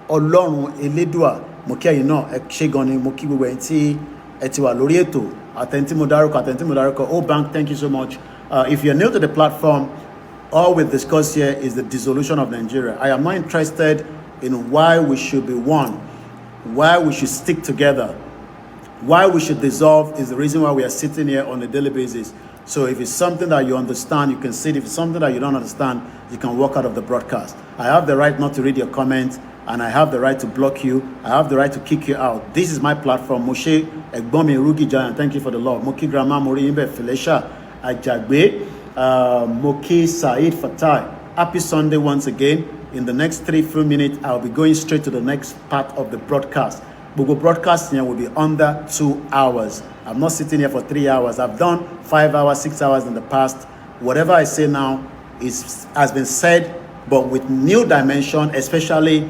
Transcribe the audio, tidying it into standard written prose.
Ọlọ́run Elédùà, mo kí ẹ̀yin náà, ẹ ṣé gan ni, mo kí gbogbo ẹ̀yin tí ẹ ti wà lórí ètò, àtẹ̀ntí mo dárúkọ, oh bank, thank you so much. If you're new to the platform, all we discuss here is the dissolution of Nigeria. I am not interested in why we should be one, why we should stick together, why we should dissolve is the reason why we are sitting here on a daily basis. So if it's something that you understand, you can see it. If it's something that you don't understand, you can walk out of the broadcast. I have the right not to read your comments, and I have the right to block you. I have the right to kick you out. This is my platform. Moshe Egbomi Rugi Giant, thank you for the love. Moki Grandma Mori Imbe Felicia Ajagbe, Moki Said Fatai. Happy Sunday once again. In the next 3 few minutes, I'll be going straight to the next part of the broadcast. Google broadcast here will be under 2 hours. I'm not sitting here for 3 hours. I've done 5 hours, 6 hours in the past. Whatever I say now has been said, but with new dimension, especially